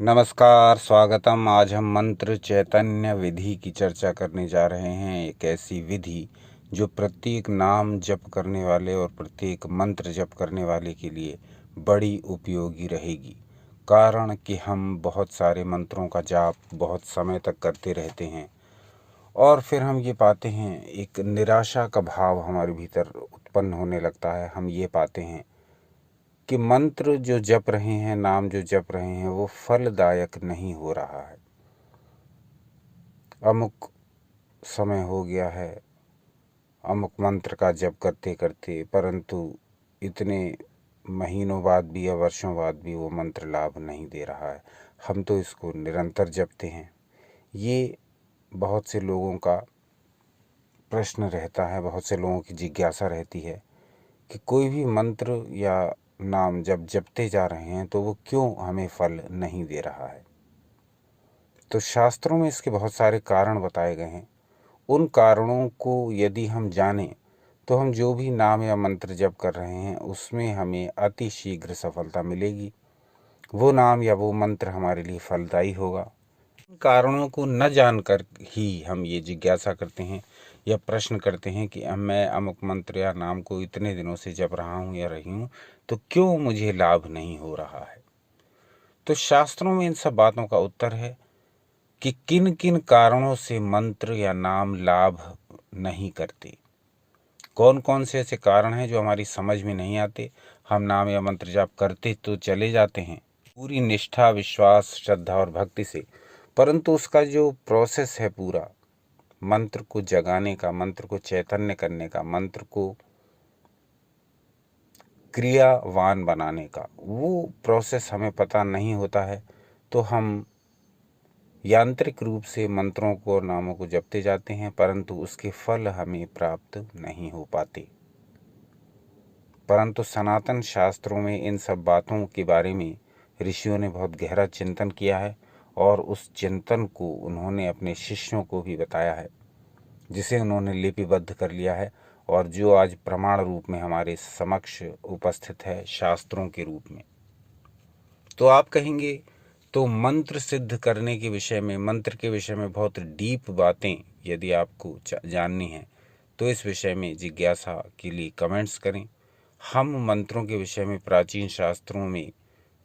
नमस्कार, स्वागतम। आज हम मंत्र चैतन्य विधि की चर्चा करने जा रहे हैं। एक ऐसी विधि जो प्रत्येक नाम जप करने वाले और प्रत्येक मंत्र जप करने वाले के लिए बड़ी उपयोगी रहेगी। कारण कि हम बहुत सारे मंत्रों का जाप बहुत समय तक करते रहते हैं और फिर हम ये पाते हैं, एक निराशा का भाव हमारे भीतर उत्पन्न होने लगता है। हम ये पाते हैं कि मंत्र जो जप रहे हैं, नाम जो जप रहे हैं, वो फलदायक नहीं हो रहा है। अमुक समय हो गया है अमुक मंत्र का जप करते करते, परंतु इतने महीनों बाद भी या वर्षों बाद भी वो मंत्र लाभ नहीं दे रहा है। हम तो इसको निरंतर जपते हैं। ये बहुत से लोगों का प्रश्न रहता है, बहुत से लोगों की जिज्ञासा रहती है कि कोई भी मंत्र या नाम जब जपते जा रहे हैं तो वो क्यों हमें फल नहीं दे रहा है। तो शास्त्रों में इसके बहुत सारे कारण बताए गए हैं। उन कारणों को यदि हम जानें तो हम जो भी नाम या मंत्र जप कर रहे हैं उसमें हमें अति शीघ्र सफलता मिलेगी। वो नाम या वो मंत्र हमारे लिए फलदायी होगा। कारणों को न जानकर ही हम ये जिज्ञासा करते हैं या प्रश्न करते हैं कि अब मैं अमुक मंत्र या नाम को इतने दिनों से जप रहा हूँ या रही हूँ, तो क्यों मुझे लाभ नहीं हो रहा है। तो शास्त्रों में इन सब बातों का उत्तर है कि किन किन कारणों से मंत्र या नाम लाभ नहीं करते। कौन कौन से ऐसे कारण हैं जो हमारी समझ में नहीं आते। हम नाम या मंत्र जाप करते तो चले जाते हैं पूरी निष्ठा, विश्वास, श्रद्धा और भक्ति से, परंतु उसका जो प्रोसेस है पूरा, मंत्र को जगाने का, मंत्र को चैतन्य करने का, मंत्र को क्रियावान बनाने का, वो प्रोसेस हमें पता नहीं होता है। तो हम यांत्रिक रूप से मंत्रों को और नामों को जपते जाते हैं, परंतु उसके फल हमें प्राप्त नहीं हो पाते। परंतु सनातन शास्त्रों में इन सब बातों के बारे में ऋषियों ने बहुत गहरा चिंतन किया है और उस चिंतन को उन्होंने अपने शिष्यों को भी बताया है, जिसे उन्होंने लिपिबद्ध कर लिया है और जो आज प्रमाण रूप में हमारे समक्ष उपस्थित है शास्त्रों के रूप में। तो आप कहेंगे, तो मंत्र सिद्ध करने के विषय में, मंत्र के विषय में बहुत डीप बातें यदि आपको जाननी है तो इस विषय में जिज्ञासा के लिए कमेंट्स करें। हम मंत्रों के विषय में प्राचीन शास्त्रों में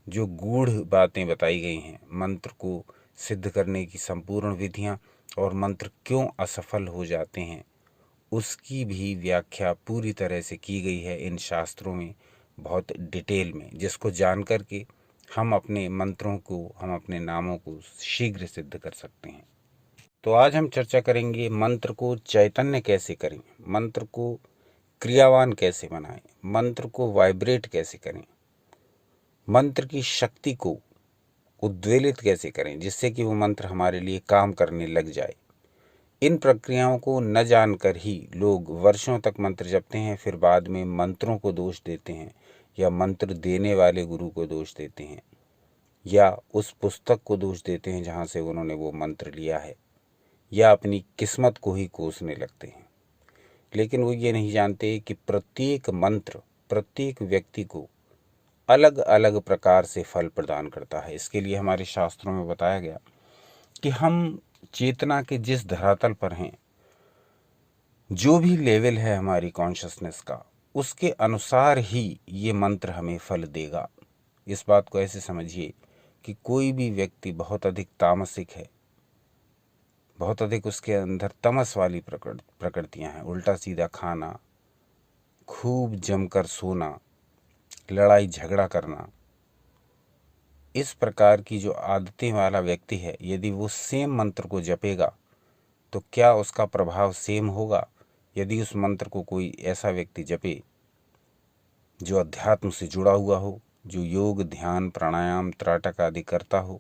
जो गूढ़ बातें बताई गई हैं, मंत्र को सिद्ध करने की संपूर्ण विधियां और मंत्र क्यों असफल हो जाते हैं, उसकी भी व्याख्या पूरी तरह से की गई है इन शास्त्रों में, बहुत डिटेल में, जिसको जान कर के हम अपने मंत्रों को, हम अपने नामों को शीघ्र सिद्ध कर सकते हैं। तो आज हम चर्चा करेंगे मंत्र को चैतन्य कैसे करें, मंत्र को क्रियावान कैसे बनाएं, मंत्र को वाइब्रेट कैसे करें, मंत्र की शक्ति को उद्वेलित कैसे करें जिससे कि वो मंत्र हमारे लिए काम करने लग जाए। इन प्रक्रियाओं को न जानकर ही लोग वर्षों तक मंत्र जपते हैं, फिर बाद में मंत्रों को दोष देते हैं या मंत्र देने वाले गुरु को दोष देते हैं या उस पुस्तक को दोष देते हैं जहाँ से उन्होंने वो मंत्र लिया है, या अपनी किस्मत को ही कोसने लगते हैं। लेकिन वो ये नहीं जानते कि प्रत्येक मंत्र प्रत्येक व्यक्ति को अलग अलग प्रकार से फल प्रदान करता है। इसके लिए हमारे शास्त्रों में बताया गया कि हम चेतना के जिस धरातल पर हैं, जो भी लेवल है हमारी कॉन्शसनेस का, उसके अनुसार ही ये मंत्र हमें फल देगा। इस बात को ऐसे समझिए कि कोई भी व्यक्ति बहुत अधिक तामसिक है, बहुत अधिक उसके अंदर तमस वाली प्रकृतियां हैं, उल्टा सीधा खाना, खूब जमकर सोना, लड़ाई झगड़ा करना, इस प्रकार की जो आदतें वाला व्यक्ति है, यदि वो सेम मंत्र को जपेगा तो क्या उसका प्रभाव सेम होगा यदि उस मंत्र को कोई ऐसा व्यक्ति जपे जो अध्यात्म से जुड़ा हुआ हो, जो योग, ध्यान, प्राणायाम, त्राटक आदि करता हो।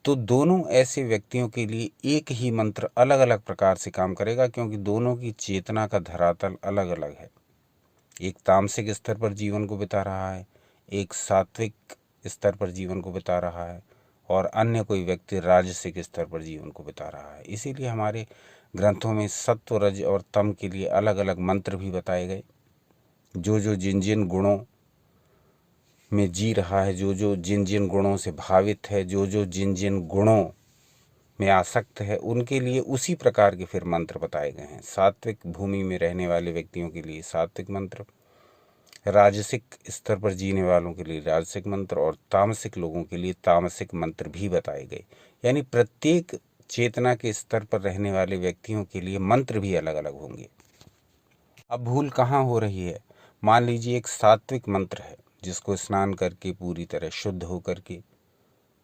तो दोनों ऐसे व्यक्तियों के लिए एक ही मंत्र अलग अलग प्रकार से काम करेगा, क्योंकि दोनों की चेतना का धरातल अलग अलग है। एक तामसिक स्तर पर जीवन को बिता रहा है, एक सात्विक स्तर पर जीवन को बिता रहा है, और अन्य कोई व्यक्ति राजसिक स्तर पर जीवन को बिता रहा है। इसीलिए हमारे ग्रंथों में सत्व, रज और तम के लिए अलग अलग मंत्र भी बताए गए। जो जो जिन जिन गुणों में जी रहा है, जो जो जिन जिन गुणों से भावित है, जो जो जिन जिन गुणों में आसक्त है, उनके लिए उसी प्रकार के फिर मंत्र बताए गए हैं। सात्विक भूमि में रहने वाले व्यक्तियों के लिए सात्विक मंत्र, राजसिक स्तर पर जीने वालों के लिए राजसिक मंत्र, और तामसिक लोगों के लिए तामसिक मंत्र भी बताए गए। यानी प्रत्येक चेतना के स्तर पर रहने वाले व्यक्तियों के लिए मंत्र भी अलग अलग होंगे। अब भूल कहाँ हो रही है? मान लीजिए एक सात्विक मंत्र है जिसको स्नान करके पूरी तरह शुद्ध होकर के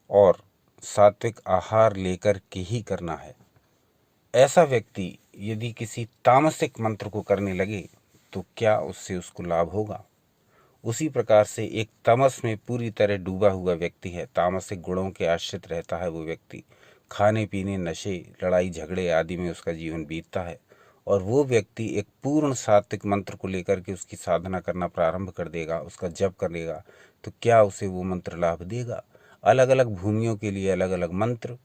और सात्विक आहार लेकर के ही करना है। ऐसा व्यक्ति यदि किसी तामसिक मंत्र को करने लगे तो क्या उससे उसको लाभ होगा? उसी प्रकार से एक तमस में पूरी तरह डूबा हुआ व्यक्ति है, तामसिक गुणों के आश्रित रहता है वो व्यक्ति, खाने पीने, नशे, लड़ाई झगड़े आदि में उसका जीवन बीतता है, और वो व्यक्ति एक पूर्ण सात्विक मंत्र को लेकर के उसकी साधना करना प्रारंभ कर देगा, उसका जप करेगा, तो क्या उसे वो मंत्र लाभ देगा? अलग अलग भूमियों के लिए अलग अलग मंत्र,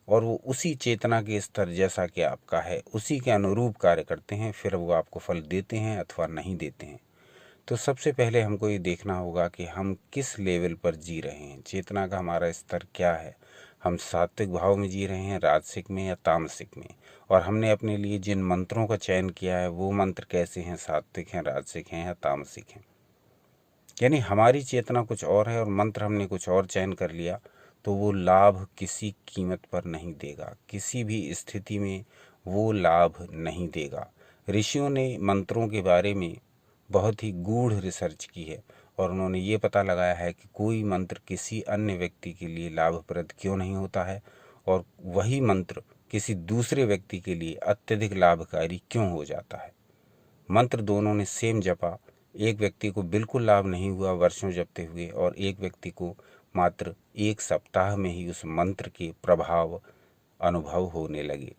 और वो उसी चेतना के स्तर जैसा कि आपका है उसी के अनुरूप कार्य करते हैं, फिर वो आपको फल देते हैं अथवा नहीं देते हैं। तो सबसे पहले हमको ये देखना होगा कि हम किस लेवल पर जी रहे हैं, चेतना का हमारा स्तर क्या है, हम सात्विक भाव में जी रहे हैं, राजसिक में या तामसिक में, और हमने अपने लिए जिन मंत्रों का चयन किया है वो मंत्र कैसे हैं, सात्विक हैं, राजसिक हैं या तामसिक हैं। यानी हमारी चेतना कुछ और है और मंत्र हमने कुछ और चयन कर लिया, तो वो लाभ किसी कीमत पर नहीं देगा, किसी भी स्थिति में वो लाभ नहीं देगा। ऋषियों ने मंत्रों के बारे में बहुत ही गूढ़ रिसर्च की है और उन्होंने ये पता लगाया है कि कोई मंत्र किसी अन्य व्यक्ति के लिए लाभप्रद क्यों नहीं होता है और वही मंत्र किसी दूसरे व्यक्ति के लिए अत्यधिक लाभकारी क्यों हो जाता है। मंत्र दोनों ने सेम जपा, एक व्यक्ति को बिल्कुल लाभ नहीं हुआ वर्षों जपते हुए, और एक व्यक्ति को मात्र 1 सप्ताह में ही उस मंत्र के प्रभाव अनुभव होने लगे।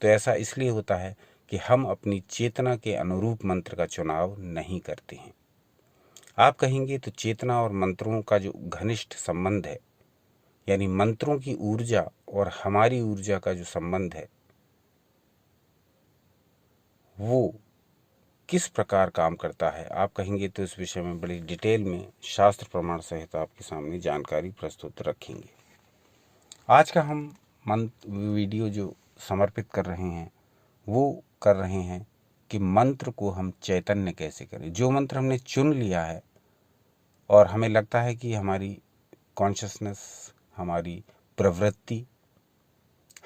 तो ऐसा इसलिए होता है कि हम अपनी चेतना के अनुरूप मंत्र का चुनाव नहीं करते हैं। आप कहेंगे तो चेतना और मंत्रों का जो घनिष्ठ संबंध है, यानी मंत्रों की ऊर्जा और हमारी ऊर्जा का जो संबंध है, वो किस प्रकार काम करता है, आप कहेंगे तो इस विषय में बड़ी डिटेल में शास्त्र प्रमाण सहित आपके सामने जानकारी प्रस्तुत रखेंगे। आज का हम वीडियो जो समर्पित कर रहे हैं वो कर रहे हैं कि मंत्र को हम चैतन्य कैसे करें। जो मंत्र हमने चुन लिया है और हमें लगता है कि हमारी कॉन्शियसनेस, हमारी प्रवृत्ति,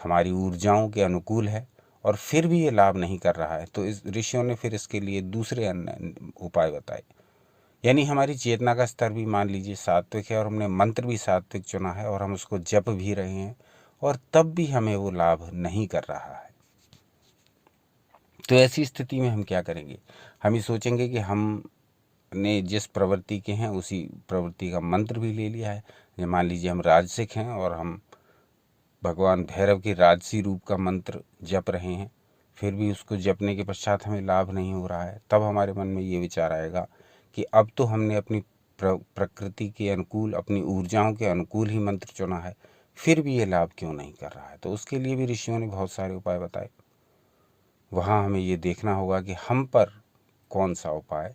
हमारी ऊर्जाओं के अनुकूल है और फिर भी ये लाभ नहीं कर रहा है, तो इस ऋषियों ने फिर इसके लिए दूसरे अन्य उपाय बताए। यानी हमारी चेतना का स्तर भी मान लीजिए सात्विक है और हमने मंत्र भी सात्विक चुना है और हम उसको जप भी रहे हैं और तब भी हमें वो लाभ नहीं कर रहा है, तो ऐसी स्थिति में हम क्या करेंगे? हम ये सोचेंगे कि हमने जिस प्रवृत्ति के हैं उसी प्रवृत्ति का मंत्र भी ले लिया है। मान लीजिए हम राजसिक हैं और हम भगवान भैरव के राजसी रूप का मंत्र जप रहे हैं, फिर भी उसको जपने के पश्चात हमें लाभ नहीं हो रहा है, तब हमारे मन में ये विचार आएगा कि अब तो हमने अपनी प्रकृति के अनुकूल, अपनी ऊर्जाओं के अनुकूल ही मंत्र चुना है, फिर भी ये लाभ क्यों नहीं कर रहा है। तो उसके लिए भी ऋषियों ने बहुत सारे उपाय बताए। वहाँ हमें ये देखना होगा कि हम पर कौन सा उपाय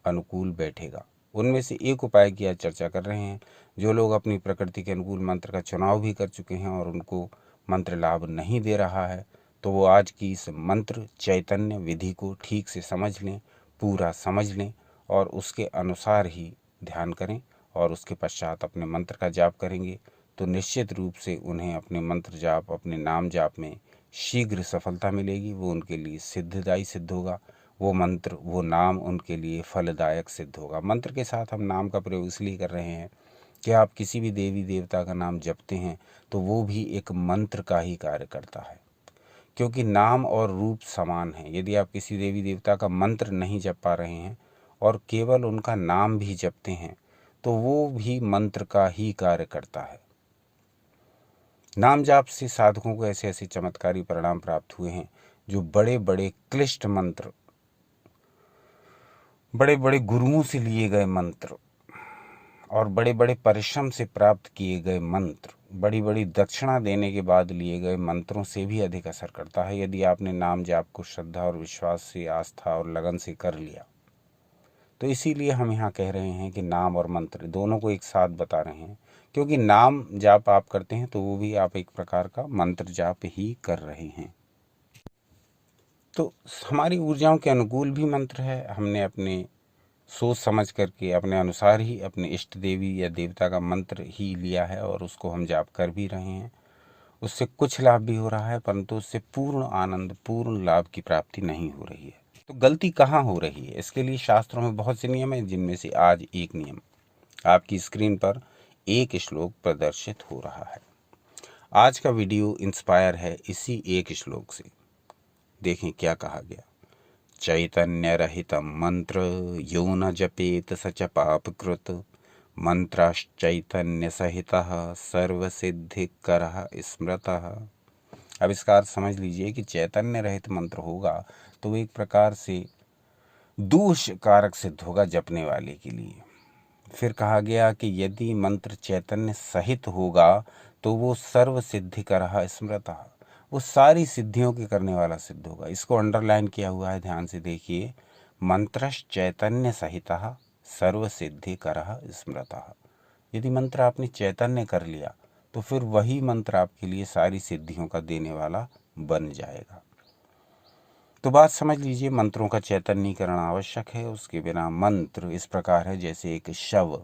अनुकूल बैठेगा। उनमें से एक उपाय की आज चर्चा कर रहे हैं। जो लोग अपनी प्रकृति के अनुकूल मंत्र का चुनाव भी कर चुके हैं और उनको मंत्र लाभ नहीं दे रहा है, तो वो आज की इस मंत्र चैतन्य विधि को ठीक से समझ लें, पूरा समझ लें और उसके अनुसार ही ध्यान करें और उसके पश्चात अपने मंत्र का जाप करेंगे, तो निश्चित रूप से उन्हें अपने मंत्र जाप, अपने नाम जाप में शीघ्र सफलता मिलेगी। वो उनके लिए सिद्धदायी सिद्ध होगा, वो मंत्र, वो नाम उनके लिए फलदायक सिद्ध होगा। मंत्र के साथ हम नाम का प्रयोग इसलिए कर रहे हैं कि आप किसी भी देवी देवता का नाम जपते हैं तो वो भी एक मंत्र का ही कार्य करता है, क्योंकि नाम और रूप समान है। यदि आप किसी देवी देवता का मंत्र नहीं जप पा रहे हैं और केवल उनका नाम भी जपते हैं तो वो भी मंत्र का ही कार्य करता है। नाम जाप से साधकों को ऐसे ऐसे चमत्कारी परिणाम प्राप्त हुए हैं। जो बड़े बड़े क्लिष्ट मंत्र, बड़े बड़े गुरुओं से लिए गए मंत्र और बड़े बड़े परिश्रम से प्राप्त किए गए मंत्र, बड़ी बड़ी दक्षिणा देने के बाद लिए गए मंत्रों से भी अधिक असर करता है यदि आपने नाम जाप को श्रद्धा और विश्वास से, आस्था और लगन से कर लिया। तो तो इसीलिए हम यहाँ कह रहे हैं कि नाम और मंत्र दोनों को एक साथ बता रहे हैं, क्योंकि नाम जाप आप करते हैं तो वो भी आप एक प्रकार का मंत्र जाप ही कर रहे हैं। तो हमारी ऊर्जाओं के अनुकूल भी मंत्र है। हमने अपने सोच समझ करके अपने अनुसार ही अपने इष्ट देवी या देवता का मंत्र ही लिया है और उसको हम जाप कर भी रहे हैं। उससे कुछ लाभ भी हो रहा है, परंतु उससे पूर्ण आनंद, पूर्ण लाभ की प्राप्ति नहीं हो रही है। तो गलती कहाँ हो रही है? इसके लिए शास्त्रों में बहुत से नियम हैं, जिनमें से आज एक नियम आपकी स्क्रीन पर एक श्लोक प्रदर्शित हो रहा है। आज का वीडियो इंस्पायर है इसी एक श्लोक से। देखें क्या कहा गया। चैतन्य रहितम मंत्र यो न जपेत स च पापकृत मंत्राश्चैतन्य सहितः सर्व सिद्धिकरः स्मृतः। अब इसका अर्थ समझ लीजिए कि चैतन्य रहित मंत्र होगा तो वो एक प्रकार से दोष कारक सिद्ध होगा जपने वाले के लिए। फिर कहा गया कि यदि मंत्र चैतन्य सहित होगा तो वो सर्व सिद्धिकरः स्मृतः, वो सारी सिद्धियों के करने वाला सिद्ध होगा। इसको अंडरलाइन किया हुआ है, ध्यान से देखिए। मंत्रश्च चैतन्य सहितः सर्व सिद्धिकरः स्मृतः। यदि मंत्र आपने चैतन्य कर लिया तो फिर वही मंत्र आपके लिए सारी सिद्धियों का देने वाला बन जाएगा। तो बात समझ लीजिए, मंत्रों का चैतन्यीकरण आवश्यक है। उसके बिना मंत्र इस प्रकार है जैसे एक शव,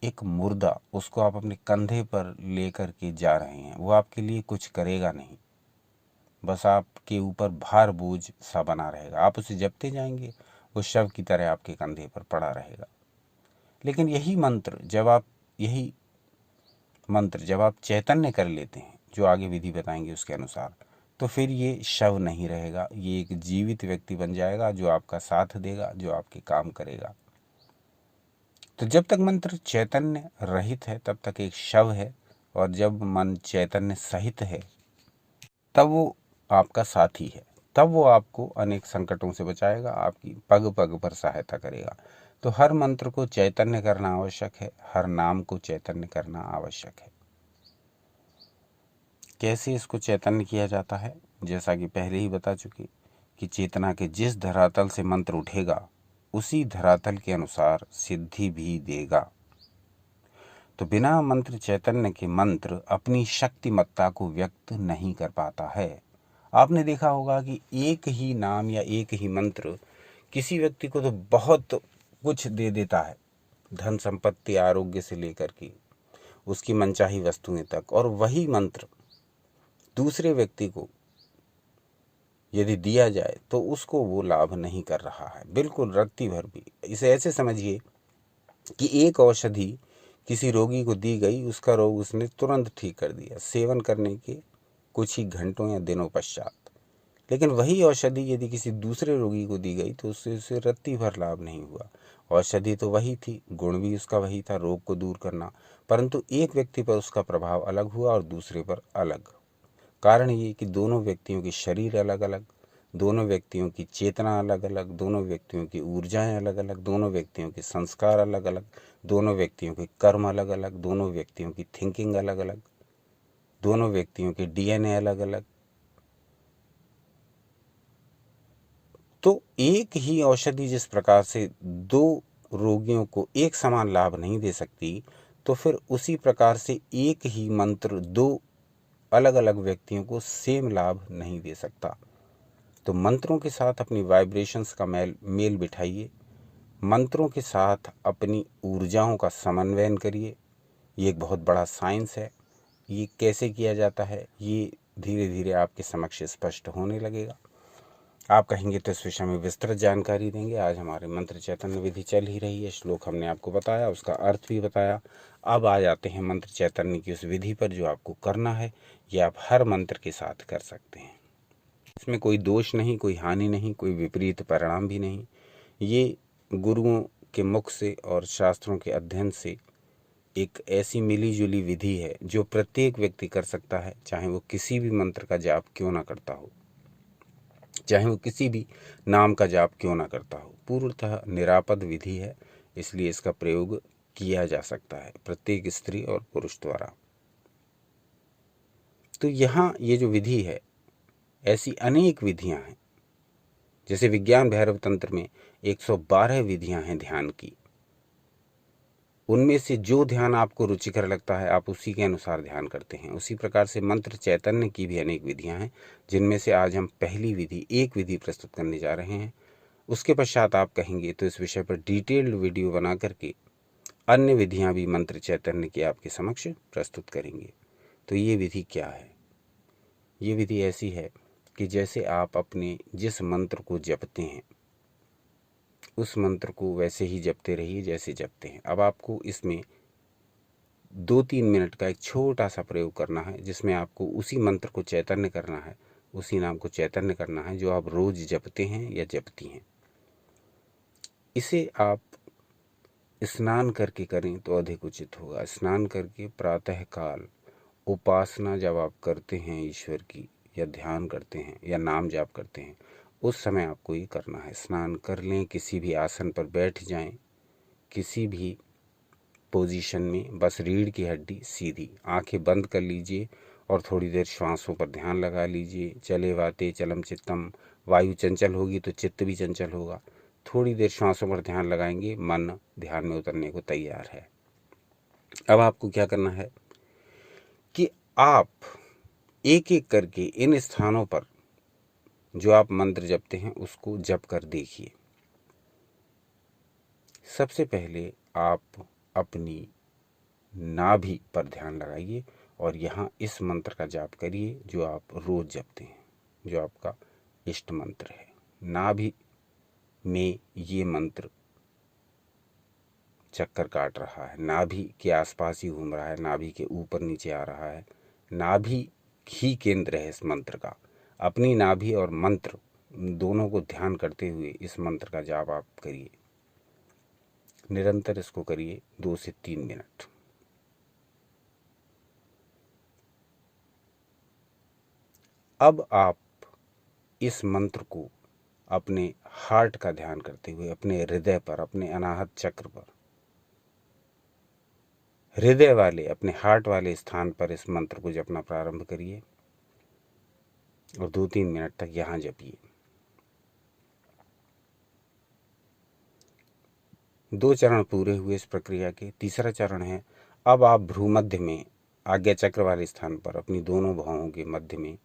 एक मुर्दा, उसको आप अपने कंधे पर लेकर के जा रहे हैं, वो आपके लिए कुछ करेगा नहीं, बस आपके ऊपर भार बोझ सा बना रहेगा। आप उसे जपते जाएंगे, वो शव की तरह आपके कंधे पर पड़ा रहेगा। लेकिन यही मंत्र जब आप चैतन्य कर लेते हैं, जो आगे विधि बताएंगे उसके अनुसार, तो फिर ये शव नहीं रहेगा, ये एक जीवित व्यक्ति बन जाएगा जो आपका साथ देगा, जो आपके काम करेगा। तो जब तक मंत्र चैतन्य रहित है तब तक एक शव है, और जब मन चैतन्य सहित है तब वो आपका साथी है, तब वो आपको अनेक संकटों से बचाएगा, आपकी पग पग पर सहायता करेगा। तो हर मंत्र को चैतन्य करना आवश्यक है, हर नाम को चैतन्य करना आवश्यक है। कैसे इसको चैतन्य किया जाता है? जैसा कि पहले ही बता चुके कि चेतना के जिस धरातल से मंत्र उठेगा उसी धरातल के अनुसार सिद्धि भी देगा। तो बिना मंत्र चैतन्य के मंत्र अपनी शक्तिमत्ता को व्यक्त नहीं कर पाता है। आपने देखा होगा कि एक ही नाम या एक ही मंत्र किसी व्यक्ति को तो बहुत कुछ दे देता है, धन संपत्ति, आरोग्य से लेकर के उसकी मनचाही वस्तुएं तक, और वही मंत्र दूसरे व्यक्ति को यदि दिया जाए तो उसको वो लाभ नहीं कर रहा है, बिल्कुल रत्ती भर भी। इसे ऐसे समझिए कि एक औषधि किसी रोगी को दी गई, उसका रोग उसने तुरंत ठीक कर दिया सेवन करने के कुछ ही घंटों या दिनों पश्चात। लेकिन वही औषधि यदि किसी दूसरे रोगी को दी गई तो उससे उसे रत्ती भर लाभ नहीं हुआ। औषधि तो वही थी, गुण भी उसका वही था, रोग को दूर करना, परंतु एक व्यक्ति पर उसका प्रभाव अलग हुआ और दूसरे पर अलग। कारण ये कि दोनों व्यक्तियों के शरीर अलग अलग, दोनों व्यक्तियों की चेतना अलग अलग, दोनों व्यक्तियों की ऊर्जाएं अलग अलग, दोनों व्यक्तियों के संस्कार अलग अलग, दोनों व्यक्तियों के कर्म अलग अलग, दोनों व्यक्तियों की थिंकिंग अलग अलग, दोनों व्यक्तियों के डीएनए अलग अलग। तो एक ही औषधि जिस प्रकार से दो रोगियों को एक समान लाभ नहीं दे सकती, तो फिर उसी प्रकार से एक ही मंत्र दो अलग अलग व्यक्तियों को सेम लाभ नहीं दे सकता। तो मंत्रों के साथ अपनी वाइब्रेशंस का मेल बिठाइए, मंत्रों के साथ अपनी ऊर्जाओं का समन्वयन करिए। ये एक बहुत बड़ा साइंस है। ये कैसे किया जाता है ये धीरे धीरे आपके समक्ष स्पष्ट होने लगेगा। आप कहेंगे तो इस विषय में विस्तृत जानकारी देंगे। आज हमारे मंत्र चैतन्य विधि चल ही रही है, श्लोक हमने आपको बताया, उसका अर्थ भी बताया। अब आ जाते हैं मंत्र चैतन्य की उस विधि पर जो आपको करना है। ये आप हर मंत्र के साथ कर सकते हैं, इसमें कोई दोष नहीं, कोई हानि नहीं, कोई विपरीत परिणाम भी नहीं। ये गुरुओं के मुख से और शास्त्रों के अध्ययन से एक ऐसी मिली जुली विधि है जो प्रत्येक व्यक्ति कर सकता है, चाहे वो किसी भी मंत्र का जाप क्यों ना करता हो, चाहे वो किसी भी नाम का जाप क्यों ना करता हो। पूर्णतः निरापद विधि है, इसलिए इसका प्रयोग किया जा सकता है प्रत्येक स्त्री और पुरुष द्वारा। तो यहाँ ये जो विधि है, ऐसी अनेक विधियां हैं जैसे विज्ञान भैरव तंत्र में 112 विधियां हैं ध्यान की, उनमें से जो ध्यान आपको रुचिकर लगता है आप उसी के अनुसार ध्यान करते हैं। उसी प्रकार से मंत्र चैतन्य की भी अनेक विधियां हैं, जिनमें से आज हम पहली विधि, एक विधि प्रस्तुत करने जा रहे हैं। उसके पश्चात आप कहेंगे तो इस विषय पर डिटेल्ड वीडियो बना करके अन्य विधियां भी मंत्र चैतन्य की आपके समक्ष प्रस्तुत करेंगे। तो ये विधि क्या है? ये विधि ऐसी है कि जैसे आप अपने जिस मंत्र को जपते हैं उस मंत्र को वैसे ही जपते रहिए जैसे जपते हैं। अब आपको इसमें 2-3 मिनट का एक छोटा सा प्रयोग करना है, जिसमें आपको उसी मंत्र को चैतन्य करना है, उसी नाम को चैतन्य करना है जो आप रोज जपते हैं या जपती हैं। इसे आप स्नान करके करें तो अधिक उचित होगा। स्नान करके प्रातः काल उपासना जब आप करते हैं ईश्वर की, या ध्यान करते हैं या नाम जाप करते हैं, उस समय आपको ये करना है। स्नान कर लें, किसी भी आसन पर बैठ जाएं, किसी भी पोजीशन में, बस रीढ़ की हड्डी सीधी, आंखें बंद कर लीजिए और थोड़ी देर श्वासों पर ध्यान लगा लीजिए। चले वाते चलम चित्तम, वायु चंचल होगी तो चित्त भी चंचल होगा। थोड़ी देर श्वासों पर ध्यान लगाएंगे, मन ध्यान में उतरने को तैयार है। अब आपको क्या करना है कि आप एक एक करके इन स्थानों पर जो आप मंत्र जपते हैं उसको जप कर देखिए। सबसे पहले आप अपनी नाभि पर ध्यान लगाइए और यहाँ इस मंत्र का जाप करिए जो आप रोज जपते हैं, जो आपका इष्ट मंत्र है। नाभि में ये मंत्र चक्कर काट रहा है, नाभि के आसपास ही घूम रहा है, नाभि के ऊपर नीचे आ रहा है, नाभि ही केंद्र है इस मंत्र का। अपनी नाभि और मंत्र दोनों को ध्यान करते हुए इस मंत्र का जाप आप करिए। निरंतर इसको करिए 2 से 3 मिनट। अब आप इस मंत्र को अपने हार्ट का ध्यान करते हुए अपने हृदय पर, अपने अनाहत चक्र पर, हृदय वाले अपने हार्ट वाले स्थान पर इस मंत्र को जपना प्रारंभ करिए और 2-3 मिनट तक यहां जपिए। 2 चरण पूरे हुए इस प्रक्रिया के। तीसरा चरण है, अब आप भ्रूमध्य में, आज्ञा चक्र वाले स्थान पर, अपनी दोनों भुजाओं के मध्य में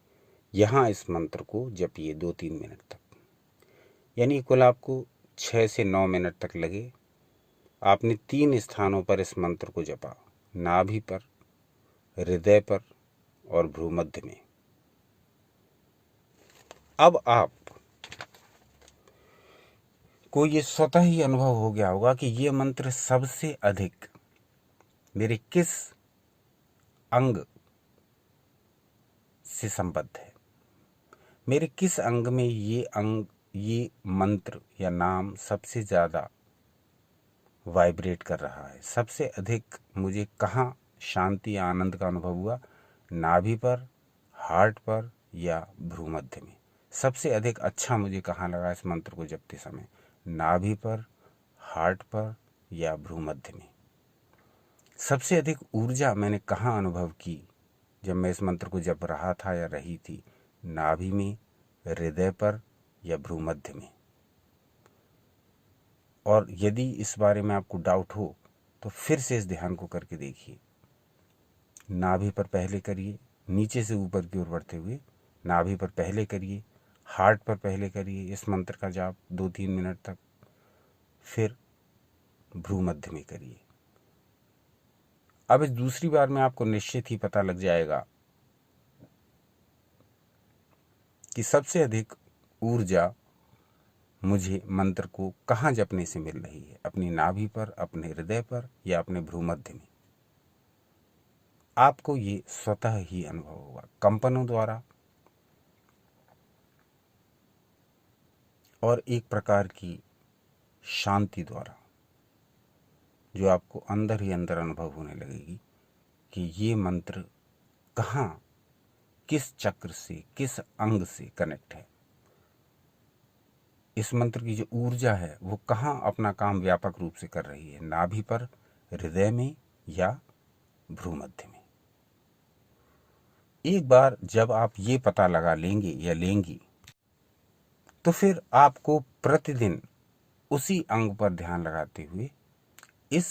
यहाँ इस मंत्र को जपिए 2-3 मिनट तक। यानी कुल आपको 6 से 9 मिनट तक लगे। आपने 3 स्थानों पर इस मंत्र को जपा, नाभि पर, हृदय पर और भ्रूमध्य में। अब आप को ये स्वतः ही अनुभव हो गया होगा कि ये मंत्र सबसे अधिक मेरे किस अंग से संबद्ध है, मेरे किस अंग में ये मंत्र या नाम सबसे ज़्यादा वाइब्रेट कर रहा है, सबसे अधिक मुझे कहाँ शांति या आनंद का अनुभव हुआ, नाभि पर, हार्ट पर या भ्रूमध्य में। सबसे अधिक अच्छा मुझे कहाँ लगा इस मंत्र को जपते समय, नाभि पर, हार्ट पर या भ्रूमध्य में। सबसे अधिक ऊर्जा मैंने कहाँ अनुभव की जब मैं इस मंत्र को जप रहा था या रही थी, नाभि में, हृदय पर या भ्रूमध्य में। और यदि इस बारे में आपको डाउट हो तो फिर से इस ध्यान को करके देखिए। नाभि पर पहले करिए, नीचे से ऊपर की ओर बढ़ते हुए नाभि पर पहले करिए, हार्ट पर पहले करिए इस मंत्र का जाप 2-3 मिनट तक, फिर भ्रूमध्य में करिए। अब इस दूसरी बार में आपको निश्चित ही पता लग जाएगा कि सबसे अधिक ऊर्जा मुझे मंत्र को कहाँ जपने से मिल रही है, अपनी नाभि पर, अपने हृदय पर या अपने भ्रूमध्य में। आपको ये स्वतः ही अनुभव होगा, कंपनों द्वारा और एक प्रकार की शांति द्वारा, जो आपको अंदर ही अंदर अनुभव होने लगेगी कि ये मंत्र कहाँ, किस चक्र से, किस अंग से कनेक्ट है। इस मंत्र की जो ऊर्जा है वो कहाँ अपना काम व्यापक रूप से कर रही है, नाभि पर, हृदय में या भ्रूमध्य में। एक बार जब आप ये पता लगा लेंगे या लेंगी तो फिर आपको प्रतिदिन उसी अंग पर ध्यान लगाते हुए इस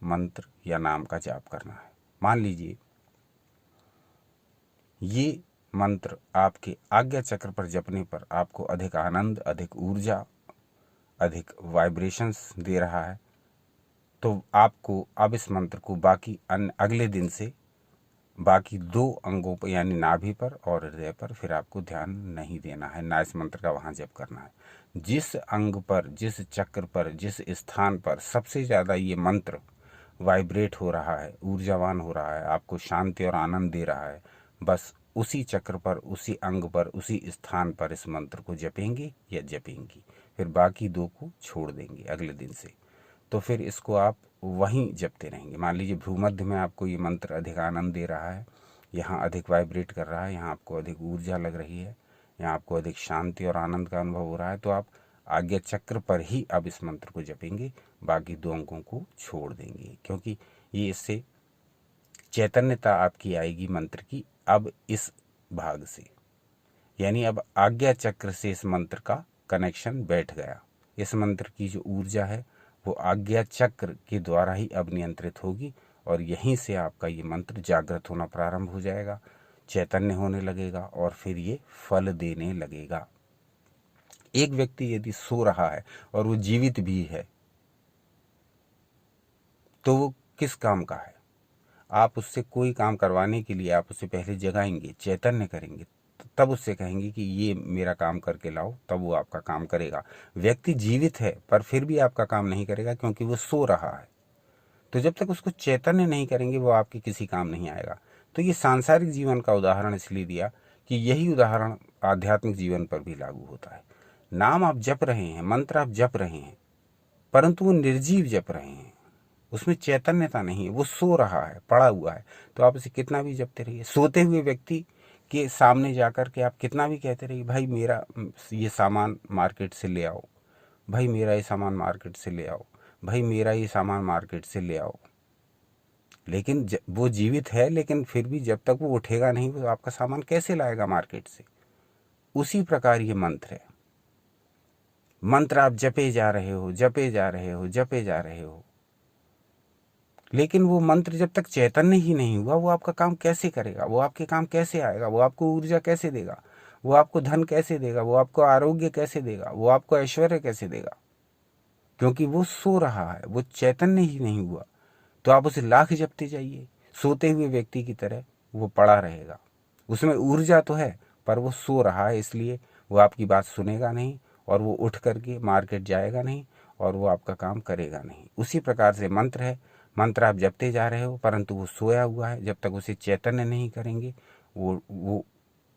मंत्र या नाम का जाप करना है। मान लीजिए ये मंत्र आपके आज्ञा चक्र पर जपने पर आपको अधिक आनंद, अधिक ऊर्जा, अधिक वाइब्रेशंस दे रहा है, तो आपको अब इस मंत्र को बाकी अगले दिन से बाकी 2 अंगों पर यानी नाभि पर और हृदय पर फिर आपको ध्यान नहीं देना है, ना इस मंत्र का वहाँ जप करना है। जिस अंग पर, जिस चक्र पर, जिस स्थान पर सबसे ज़्यादा ये मंत्र वाइब्रेट हो रहा है, ऊर्जावान हो रहा है, आपको शांति और आनंद दे रहा है, बस उसी चक्र पर, उसी अंग पर, उसी स्थान पर इस मंत्र को जपेंगे या जपेंगी। फिर बाकी 2 को छोड़ देंगे अगले दिन से। तो फिर इसको आप वहीं जपते रहेंगे। मान लीजिए भ्रूमध्य में आपको ये मंत्र अधिक आनंद दे रहा है, यहाँ अधिक वाइब्रेट कर रहा है, यहाँ आपको अधिक ऊर्जा लग रही है, यहाँ आपको अधिक शांति और आनंद का अनुभव हो रहा है, तो आप आज्ञा चक्र पर ही अब इस मंत्र को जपेंगे, बाकी 2 अंगों को छोड़ देंगे, क्योंकि ये इससे चैतन्यता आपकी आएगी मंत्र की अब इस भाग से। यानी अब आज्ञा चक्र से इस मंत्र का कनेक्शन बैठ गया। इस मंत्र की जो ऊर्जा है वो आज्ञा चक्र के द्वारा ही अब नियंत्रित होगी और यहीं से आपका ये मंत्र जागृत होना प्रारंभ हो जाएगा, चैतन्य होने लगेगा और फिर ये फल देने लगेगा। एक व्यक्ति यदि सो रहा है और वो जीवित भी है तो वो किस काम का है? आप उससे कोई काम करवाने के लिए आप उसे पहले जगाएंगे, चैतन्य करेंगे, तब उससे कहेंगे कि ये मेरा काम करके लाओ, तब वो आपका काम करेगा। व्यक्ति जीवित है पर फिर भी आपका काम नहीं करेगा क्योंकि वो सो रहा है। तो जब तक उसको चैतन्य नहीं करेंगे वो आपके किसी काम नहीं आएगा। तो ये सांसारिक जीवन का उदाहरण इसलिए दिया कि यही उदाहरण आध्यात्मिक जीवन पर भी लागू होता है। नाम आप जप रहे हैं, मंत्र आप जप रहे हैं, परंतु वो निर्जीव जप रहे हैं, उसमें चैतन्यता नहीं है, वो सो रहा है, पड़ा हुआ है, तो आप उसे कितना भी जपते रहिए। सोते हुए व्यक्ति के सामने जाकर के आप कितना भी कहते रहिए, भाई मेरा ये सामान मार्केट से ले आओ, भाई मेरा ये सामान मार्केट से ले आओ, भाई मेरा ये सामान मार्केट से ले आओ, लेकिन वो जीवित है, लेकिन फिर भी जब तक वो उठेगा नहीं वो आपका सामान कैसे लाएगा मार्केट से। उसी प्रकार ये मंत्र है। मंत्र आप जपे जा रहे हो, जपे जा रहे हो, जपे जा रहे हो, लेकिन वो मंत्र जब तक चैतन्य ही नहीं हुआ वो आपका काम कैसे करेगा, वो आपके काम कैसे आएगा, वो आपको ऊर्जा कैसे देगा, वो आपको धन कैसे देगा, वो आपको आरोग्य कैसे देगा, वो आपको ऐश्वर्य कैसे देगा, क्योंकि वो सो रहा है, वो चैतन्य ही नहीं हुआ। तो आप उसे लाख जपते जाइए, सोते हुए व्यक्ति की तरह वो पड़ा रहेगा। उसमें ऊर्जा तो है पर वो सो रहा है, इसलिए वो आपकी बात सुनेगा नहीं और वो उठ करके मार्केट जाएगा नहीं और वो आपका काम करेगा नहीं। उसी प्रकार से मंत्र है, मंत्र आप जपते जा रहे हो परंतु वो सोया हुआ है, जब तक उसे चैतन्य नहीं करेंगे वो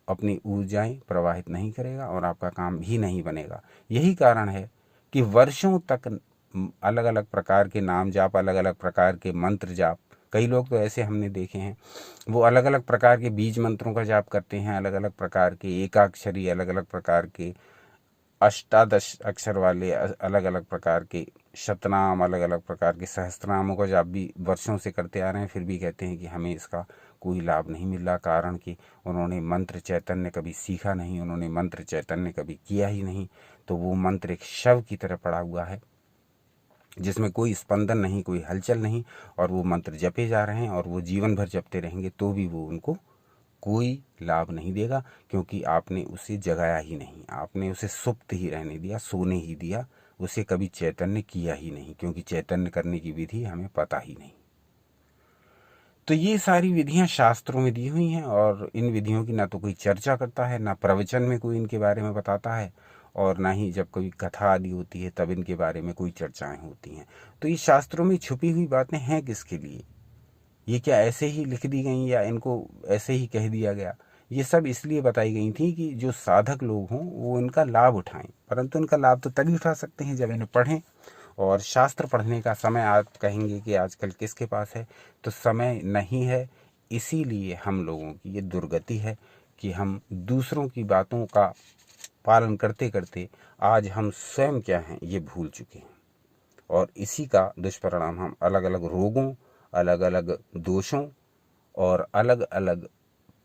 अपनी ऊर्जाएं प्रवाहित नहीं करेगा और आपका काम भी नहीं बनेगा। यही कारण है कि वर्षों तक अलग अलग प्रकार के नाम जाप, अलग अलग प्रकार के मंत्र जाप, कई लोग तो ऐसे हमने देखे हैं वो अलग अलग प्रकार के बीज मंत्रों का जाप करते हैं, अलग अलग प्रकार के एकाक्षरी, अलग अलग प्रकार के अष्टादश अक्षर वाले, अलग अलग प्रकार के शतनाम, अलग अलग प्रकार के सहस्त्रनामों का जाप भी वर्षों से करते आ रहे हैं, फिर भी कहते हैं कि हमें इसका कोई लाभ नहीं मिल रहा। कारण कि उन्होंने मंत्र चैतन्य कभी सीखा नहीं, उन्होंने मंत्र चैतन्य कभी किया ही नहीं। तो वो मंत्र एक शव की तरह पड़ा हुआ है जिसमें कोई स्पंदन नहीं, कोई हलचल नहीं, और वो मंत्र जपे जा रहे हैं और वो जीवन भर जपते रहेंगे तो भी वो उनको कोई लाभ नहीं देगा, क्योंकि आपने उसे जगाया ही नहीं, आपने उसे सुप्त ही रहने दिया, सोने ही दिया, उसे कभी चैतन्य किया ही नहीं, क्योंकि चैतन्य करने की विधि हमें पता ही नहीं। तो ये सारी विधियां शास्त्रों में दी हुई हैं और इन विधियों की ना तो कोई चर्चा करता है, ना प्रवचन में कोई इनके बारे में बताता है, और ना ही जब कोई कथा आदि होती है तब इनके बारे में कोई चर्चाएं होती हैं। तो ये शास्त्रों में छुपी हुई बातें हैं किसके लिए? ये क्या ऐसे ही लिख दी गई या इनको ऐसे ही कह दिया गया? ये सब इसलिए बताई गई थी कि जो साधक लोग हों वो इनका लाभ उठाएं, परंतु इनका लाभ तो तभी उठा सकते हैं जब इन्हें पढ़ें। और शास्त्र पढ़ने का समय आप कहेंगे कि आजकल किसके पास है, तो समय नहीं है। इसीलिए हम लोगों की ये दुर्गति है कि हम दूसरों की बातों का पालन करते करते आज हम स्वयं क्या हैं ये भूल चुके हैं, और इसी का दुष्परिणाम हम अलग अलग रोगों, अलग अलग दोषों और अलग अलग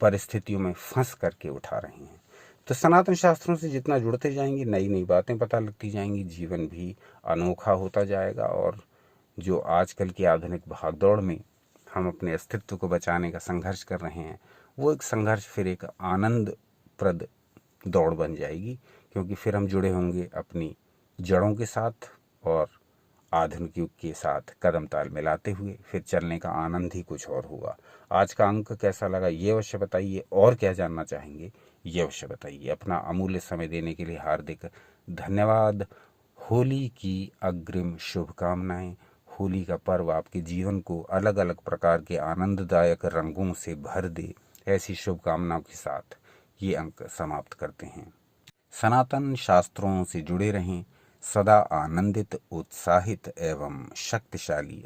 परिस्थितियों में फंस करके उठा रहे हैं। तो सनातन शास्त्रों से जितना जुड़ते जाएंगे नई नई बातें पता लगती जाएंगी, जीवन भी अनोखा होता जाएगा। और जो आजकल की आधुनिक भागदौड़ में हम अपने अस्तित्व को बचाने का संघर्ष कर रहे हैं, वो एक संघर्ष फिर एक आनंदप्रद दौड़ बन जाएगी, क्योंकि फिर हम जुड़े होंगे अपनी जड़ों के साथ और आधुनिक युग के साथ कदम ताल मिलाते हुए। फिर चलने का आनंद ही कुछ और होगा। आज का अंक कैसा लगा ये अवश्य बताइए, और क्या जानना चाहेंगे ये अवश्य बताइए। अपना अमूल्य समय देने के लिए हार्दिक धन्यवाद। होली की अग्रिम शुभकामनाएं। होली का पर्व आपके जीवन को अलग अलग प्रकार के आनंददायक रंगों से भर दे, ऐसी शुभकामनाओं के साथ ये अंक समाप्त करते हैं। सनातन शास्त्रों से जुड़े रहें, सदा आनंदित, उत्साहित एवं शक्तिशाली रहें।